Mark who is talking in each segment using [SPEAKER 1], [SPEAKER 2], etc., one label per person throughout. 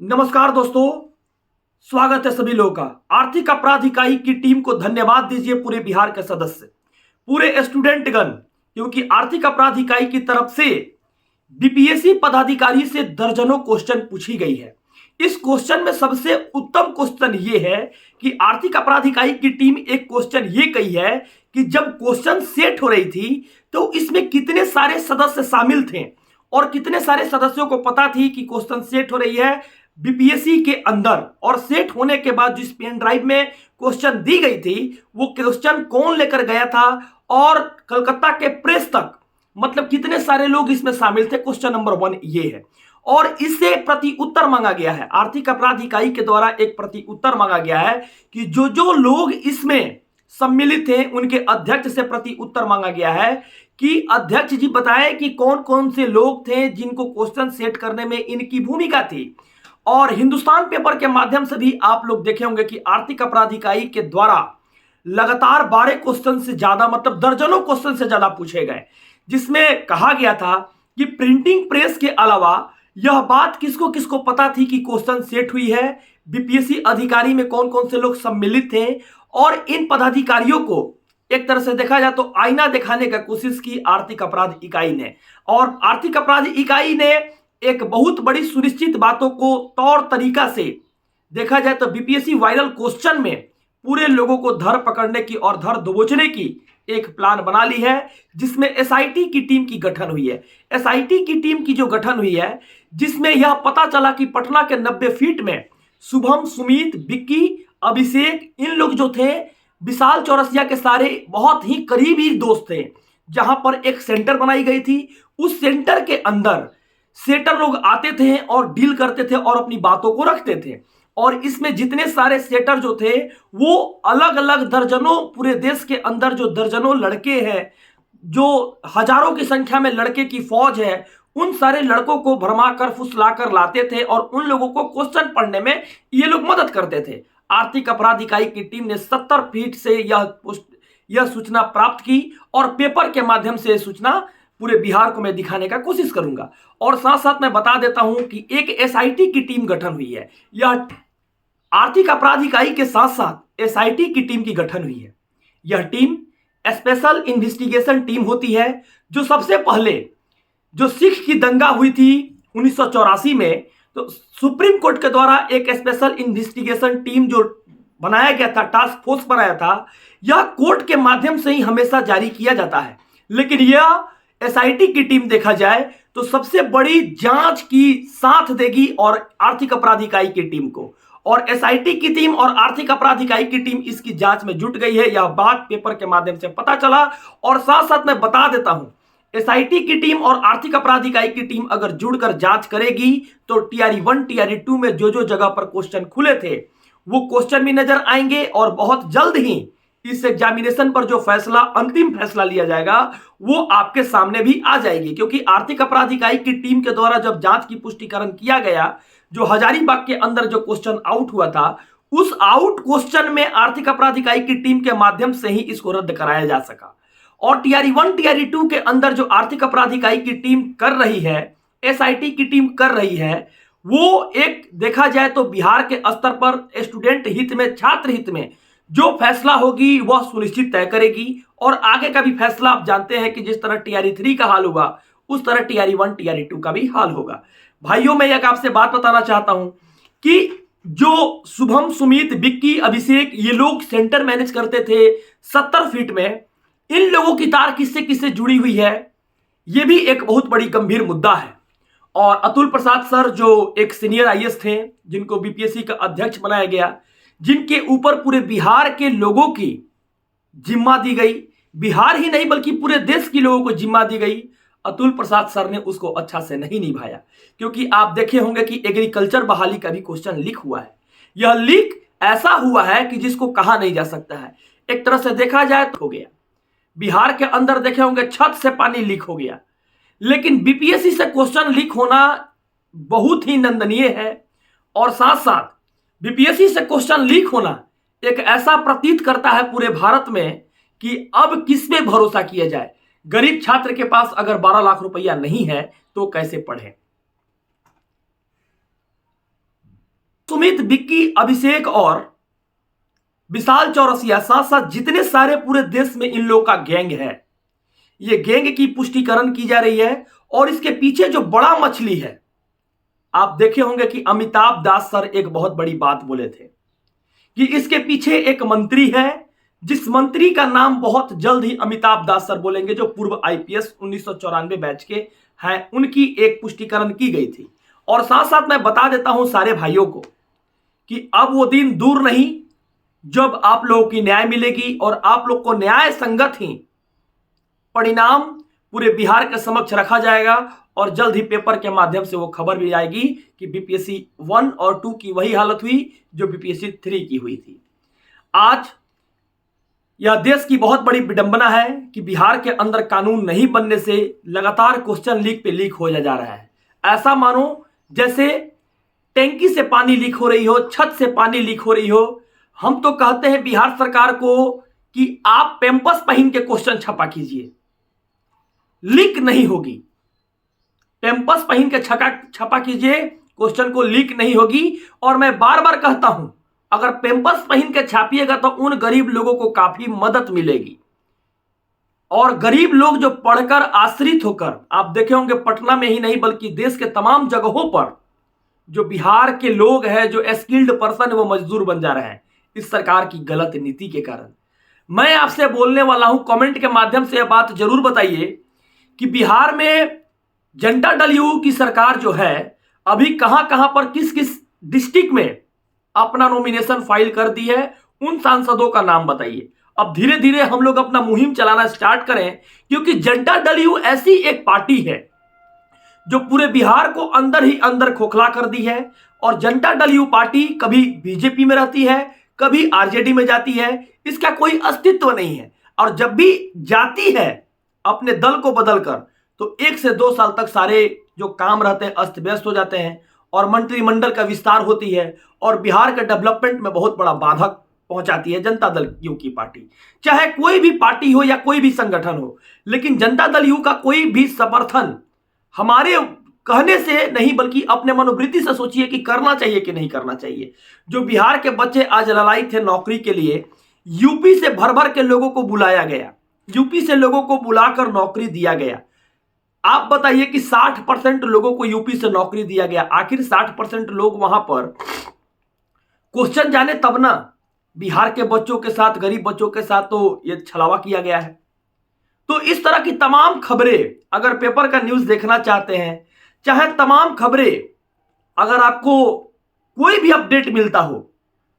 [SPEAKER 1] नमस्कार दोस्तों, स्वागत है सभी लोगों का। आर्थिक अपराध इकाई की टीम को धन्यवाद दीजिए, पूरे बिहार के सदस्य, पूरे स्टूडेंटगण, क्योंकि आर्थिक अपराध इकाई की तरफ से बीपीएससी पदाधिकारी से दर्जनों क्वेश्चन पूछी गई है। इस क्वेश्चन में सबसे उत्तम क्वेश्चन ये है कि आर्थिक अपराध इकाई की टीम एक क्वेश्चन ये कही है कि जब क्वेश्चन सेट हो रही थी तो इसमें कितने सारे सदस्य शामिल थे और कितने सारे सदस्यों को पता थी कि क्वेश्चन सेट हो रही है बीपीएससी के अंदर, और सेट होने के बाद जिस पेन ड्राइव में क्वेश्चन दी गई थी वो क्वेश्चन कौन लेकर गया था और कलकत्ता के प्रेस तक, मतलब कितने सारे लोग इसमें शामिल थे। क्वेश्चन नंबर 1 ये है और इससे प्रति उत्तर मांगा गया है। आर्थिक अपराध इकाई के द्वारा एक प्रति उत्तर मांगा गया है कि जो जो लोग इसमें सम्मिलित थे उनके अध्यक्ष से प्रति उत्तर मांगा गया है कि अध्यक्ष जी बताएं कि कौन कौन से लोग थे जिनको क्वेश्चन सेट करने में इनकी भूमिका थी। और हिंदुस्तान पेपर के माध्यम से भी आप लोग देखे होंगे कि आर्थिक अपराध इकाई के द्वारा लगातार 12 क्वेश्चन से ज्यादा, मतलब दर्जनों क्वेश्चन से ज्यादा पूछे गए, जिसमें कहा गया था कि प्रिंटिंग प्रेस के अलावा यह बात किसको किसको पता थी कि क्वेश्चन सेट हुई है, बीपीएससी अधिकारी में कौन कौन से लोग सम्मिलित थे, और इन पदाधिकारियों को एक तरह से देखा जाए तो आईना दिखाने का कोशिश की आर्थिक अपराध इकाई ने। और आर्थिक अपराध इकाई ने एक बहुत बड़ी सुनिश्चित बातों को तौर तरीका से देखा जाए तो बीपीएससी वायरल क्वेश्चन में पूरे लोगों को धर पकड़ने की और धर दबोचने की एक प्लान बना ली है, जिसमें एसआईटी की टीम की गठन हुई है। एसआईटी की टीम की जो गठन हुई है, जिसमें यह पता चला कि पटना के 90 फीट में शुभम, सुमित, विक्की, अभिषेक, इन लोग जो थे विशाल चौरसिया के सारे बहुत ही करीबी दोस्त थे। जहां पर एक सेंटर बनाई गई थी, उस सेंटर के अंदर सेटर लोग आते थे और डील करते थे और अपनी बातों को रखते थे। और इसमें जितने सारे सेटर जो थे वो अलग अलग दर्जनों, पूरे देश के अंदर जो दर्जनों लड़के हैं, जो हजारों की संख्या में लड़के की फौज है, उन सारे लड़कों को भरमाकर फुसलाकर लाते थे और उन लोगों को क्वेश्चन पढ़ने में ये लोग मदद करते थे। आर्थिक अपराध इकाई की टीम ने 70 फीट से यह सूचना प्राप्त की और पेपर के माध्यम से सूचना पूरे बिहार को मैं दिखाने का कोशिश करूंगा। और साथ साथ मैं बता देता हूं कि एक एसआईटी की टीम गठन हुई है। यह आर्थिक अपराध इकाई के साथ साथ एसआईटी की टीम की गठन हुई है। यह टीम स्पेशल इन्वेस्टिगेशन टीम होती है, जो सबसे पहले जो सिख की दंगा हुई थी 1984 में, तो सुप्रीम कोर्ट के द्वारा एक स्पेशल इन्वेस्टिगेशन टीम जो बनाया गया था, टास्क फोर्स बनाया था, यह कोर्ट के माध्यम से ही हमेशा जारी किया जाता है। लेकिन यह एसआईटी की टीम देखा जाए तो सबसे बड़ी जांच की साथ देगी और आर्थिक अपराध इकाई की टीम को, और एसआईटी की टीम और आर्थिक अपराध इकाई की टीम इसकी जांच में जुट गई है। यह बात पेपर के माध्यम से पता चला। और साथ साथ मैं बता देता हूं, एसआईटी की टीम और आर्थिक अपराध इकाई की टीम अगर जुड़कर जांच करेगी तो टीआरई 1, टीआरई 2 में जो जो जगह पर क्वेश्चन खुले थे वो क्वेश्चन भी नजर आएंगे, और बहुत जल्द ही इस एग्जामिनेशन पर जो फैसला, अंतिम फैसला लिया जाएगा वो आपके सामने भी आ जाएगी। क्योंकि आर्थिक अपराध इकाई की टीम के द्वारा जब जांच की पुष्टिकरण किया गया, जो हजारीबाग के अंदर जो क्वेश्चन आउट हुआ था, उस आउट क्वेश्चन में आर्थिक अपराध इकाई की टीम के माध्यम से ही इसको रद्द कराया जा सका। और टीआरई 1, टीआरई 2 के अंदर जो आर्थिक अपराध इकाई की टीम कर रही है, एसआईटी की टीम कर रही है, वो एक देखा जाए तो बिहार के स्तर पर स्टूडेंट हित में, छात्र हित में जो फैसला होगी वह सुनिश्चित तय करेगी। और आगे का भी फैसला आप जानते हैं कि जिस तरह टीआरई 3 का हाल हुआ उस तरह टीआरई 1, टीआरई 2 का भी हाल होगा। भाइयों, मैं एक आपसे बात बताना चाहता हूं कि जो शुभम, सुमित, विक्की, अभिषेक, ये लोग सेंटर मैनेज करते थे 70 फीट में, इन लोगों की तार किससे किससे जुड़ी हुई है, यह भी एक बहुत बड़ी गंभीर मुद्दा है। और अतुल प्रसाद सर जो एक सीनियर आईएएस थे, जिनको बीपीएससी का अध्यक्ष बनाया गया, जिनके ऊपर पूरे बिहार के लोगों की जिम्मा दी गई, बिहार ही नहीं बल्कि पूरे देश के लोगों को जिम्मा दी गई, अतुल प्रसाद सर ने उसको अच्छा से नहीं निभाया। क्योंकि आप देखे होंगे कि एग्रीकल्चर बहाली का भी क्वेश्चन लीक हुआ है। यह लीक ऐसा हुआ है कि जिसको कहा नहीं जा सकता है। एक तरह से देखा जाए तो हो गया, बिहार के अंदर देखे होंगे छत से पानी लीक हो गया। लेकिन बीपीएससी से क्वेश्चन लीक होना बहुत ही निंदनीय है। और साथ साथ बीपीएससी से क्वेश्चन लीक होना एक ऐसा प्रतीत करता है पूरे भारत में कि अब किस पे भरोसा किया जाए। गरीब छात्र के पास अगर 12 लाख रुपया नहीं है तो कैसे पढ़े। सुमित, विक्की, अभिषेक और विशाल चौरसिया, साथ साथ जितने सारे पूरे देश में इन लोगों का गैंग है, ये गैंग की पुष्टिकरण की जा रही है। और इसके पीछे जो बड़ा मछली है, आप देखे होंगे कि अमिताभ दास सर एक बहुत बड़ी बात बोले थे कि इसके पीछे एक मंत्री है, जिस मंत्री का नाम बहुत जल्द ही अमिताभ दास सर बोलेंगे, जो पूर्व आईपीएस 1994 बैच के हैं, उनकी एक पुष्टिकरण की गई थी। और साथ साथ मैं बता देता हूं सारे भाइयों को कि अब वो दिन दूर नहीं जब आप लोगों की न्याय मिलेगी और आप लोग को न्याय संगत ही परिणाम पूरे बिहार के समक्ष रखा जाएगा। और जल्द ही पेपर के माध्यम से वो खबर भी आएगी कि बीपीएससी 1 और 2 की वही हालत हुई जो बीपीएससी 3 की हुई थी। आज यह देश की बहुत बड़ी विडंबना है कि बिहार के अंदर कानून नहीं बनने से लगातार क्वेश्चन लीक पे लीक हो जा रहा है। ऐसा मानो जैसे टैंकी से पानी लीक हो रही हो, छत से पानी लीक हो रही हो। हम तो कहते हैं बिहार सरकार को कि आप पैंपस पहन के क्वेश्चन छपा कीजिए, लीक नहीं होगी। पैंपस पहन के छपा कीजिए, क्वेश्चन को लीक नहीं होगी। और मैं बार बार कहता हूं, अगर पैंपस पहन के छापिएगा तो उन गरीब लोगों को काफी मदद मिलेगी। और गरीब लोग जो पढ़कर आश्रित होकर, आप देखे होंगे पटना में ही नहीं बल्कि देश के तमाम जगहों पर जो बिहार के लोग हैं, जो स्किल्ड पर्सन है, वो मजदूर बन जा रहे हैं इस सरकार की गलत नीति के कारण। मैं आपसे बोलने वाला हूं, कमेंट के माध्यम से यह बात जरूर बताइए कि बिहार में जनता दल यू की सरकार जो है अभी कहां कहां पर किस किस डिस्ट्रिक्ट में अपना नॉमिनेशन फाइल कर दी है, उन सांसदों का नाम बताइए। अब धीरे धीरे हम लोग अपना मुहिम चलाना स्टार्ट करें, क्योंकि जनता दल यू ऐसी एक पार्टी है जो पूरे बिहार को अंदर ही अंदर खोखला कर दी है। और जनता दल यू पार्टी कभी बीजेपी में रहती है, कभी आरजेडी में जाती है, इसका कोई अस्तित्व नहीं है। और जब भी जाती है अपने दल को बदलकर, तो 1 से 2 साल तक सारे जो काम रहते हैं अस्त व्यस्त हो जाते हैं और मंत्रिमंडल का विस्तार होती है और बिहार के डेवलपमेंट में बहुत बड़ा बाधक पहुंचाती है जनता दल यू की पार्टी। चाहे कोई भी पार्टी हो या कोई भी संगठन हो, लेकिन जनता दल यू का कोई भी समर्थन हमारे कहने से नहीं बल्कि अपने मनोवृत्ति से सोचिए कि करना चाहिए कि नहीं करना चाहिए। जो बिहार के बच्चे आज ललायित थे नौकरी के लिए, यूपी से भर भर के लोगों को बुलाया गया, यूपी से लोगों को बुलाकर नौकरी दिया गया। आप बताइए कि 60% लोगों को यूपी से नौकरी दिया गया। आखिर 60% लोग वहां पर क्वेश्चन जाने तब ना, बिहार के बच्चों के साथ, गरीब बच्चों के साथ तो ये छलावा किया गया है। तो इस तरह की तमाम खबरें अगर पेपर का न्यूज देखना चाहते हैं, चाहे तमाम खबरें अगर आपको कोई भी अपडेट मिलता हो,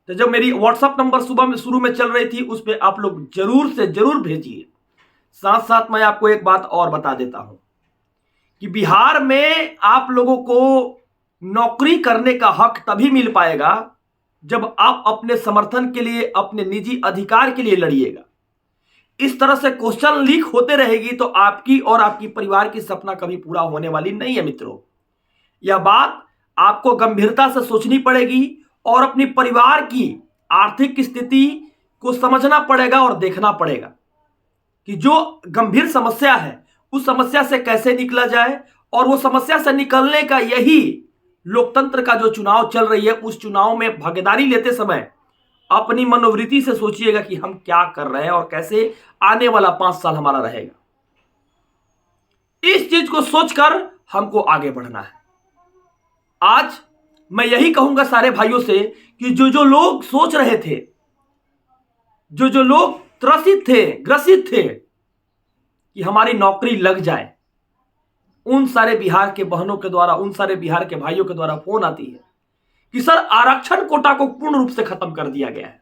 [SPEAKER 1] तो जब मेरी व्हाट्सएप नंबर सुबह में शुरू में चल रही थी उस पर आप लोग जरूर से जरूर भेजिए। साथ साथ मैं आपको एक बात और बता देता हूं कि बिहार में आप लोगों को नौकरी करने का हक तभी मिल पाएगा जब आप अपने समर्थन के लिए, अपने निजी अधिकार के लिए लड़िएगा। इस तरह से क्वेश्चन लीक होते रहेगी तो आपकी और आपकी परिवार की सपना कभी पूरा होने वाली नहीं है मित्रों। यह बात आपको गंभीरता से सोचनी पड़ेगी और अपनी परिवार की आर्थिक स्थिति को समझना पड़ेगा और देखना पड़ेगा कि जो गंभीर समस्या है उस समस्या से कैसे निकला जाए। और वो समस्या से निकलने का यही लोकतंत्र का जो चुनाव चल रही है, उस चुनाव में भागीदारी लेते समय अपनी मनोवृत्ति से सोचिएगा कि हम क्या कर रहे हैं और कैसे आने वाला 5 साल हमारा रहेगा। इस चीज को सोचकर हमको आगे बढ़ना है। आज मैं यही कहूंगा सारे भाइयों से कि जो जो लोग सोच रहे थे, जो जो लोग त्रसित थे, ग्रसित थे कि हमारी नौकरी लग जाए, उन सारे बिहार के बहनों के द्वारा, उन सारे बिहार के भाइयों के द्वारा फोन आती है कि सर आरक्षण कोटा को पूर्ण रूप से खत्म कर दिया गया है।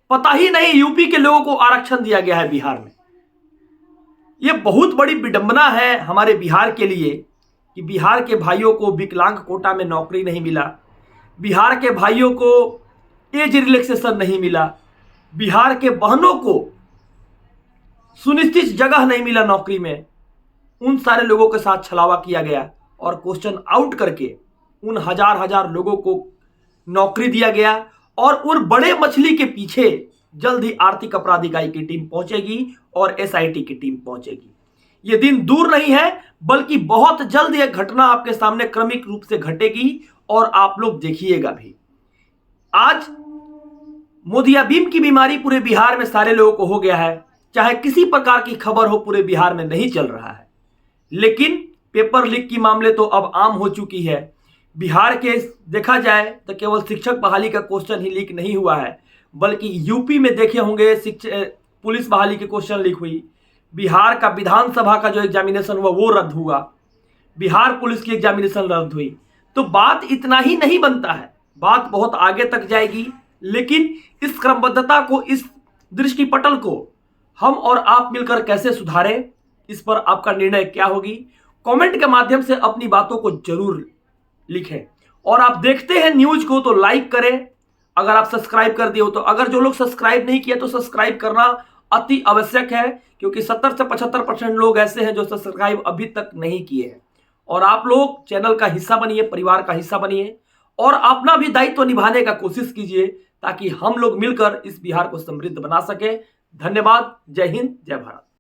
[SPEAKER 1] पता ही नहीं यूपी के लोगों को आरक्षण दिया गया है बिहार में। यह बहुत बड़ी विडंबना है हमारे बिहार के लिए कि बिहार के भाइयों को विकलांग कोटा में नौकरी नहीं मिला, बिहार के भाइयों को एज रिलैक्सेशन नहीं मिला, बिहार के बहनों को सुनिश्चित जगह नहीं मिला नौकरी में। उन सारे लोगों के साथ छलावा किया गया और क्वेश्चन आउट करके उन हजार हजार लोगों को नौकरी दिया गया। और उन बड़े मछली के पीछे जल्द ही आर्थिक अपराध इकाई की टीम पहुंचेगी और एसआईटी की टीम पहुंचेगी। ये दिन दूर नहीं है, बल्कि बहुत जल्द यह घटना आपके सामने क्रमिक रूप से घटेगी और आप लोग देखिएगा भी। आज मोतियाबिंद की बीमारी पूरे बिहार में सारे लोगों को हो गया है, चाहे किसी प्रकार की खबर हो पूरे बिहार में नहीं चल रहा है। लेकिन पेपर लीक की मामले तो अब आम हो चुकी है। बिहार के देखा जाए तो केवल शिक्षक बहाली का क्वेश्चन ही लीक नहीं हुआ है, बल्कि यूपी में देखे होंगे पुलिस बहाली के क्वेश्चन लीक हुई, बिहार का विधानसभा का जो एग्जामिनेशन हुआ वो रद्द हुआ, बिहार पुलिस की एग्जामिनेशन रद्द हुई। तो बात इतना ही नहीं बनता है, बात बहुत आगे तक जाएगी। लेकिन इस क्रमबद्धता को, इस दृष्टिपटल को हम और आप मिलकर कैसे सुधारें, इस पर आपका निर्णय क्या होगी, कमेंट के माध्यम से अपनी बातों को जरूर लिखें। और आप देखते हैं न्यूज को तो लाइक करें, अगर आप सब्सक्राइब कर दिए हो तो। अगर जो लोग सब्सक्राइब नहीं किया तो सब्सक्राइब करना अति आवश्यक है, क्योंकि 70 से 75% लोग ऐसे हैं जो सब्सक्राइब अभी तक नहीं किए हैं। और आप लोग चैनल का हिस्सा बनिए, परिवार का हिस्सा बनिए और अपना भी दायित्व निभाने का कोशिश कीजिए, ताकि हम लोग मिलकर इस बिहार को समृद्ध बना सके। धन्यवाद। जय हिंद, जय भारत।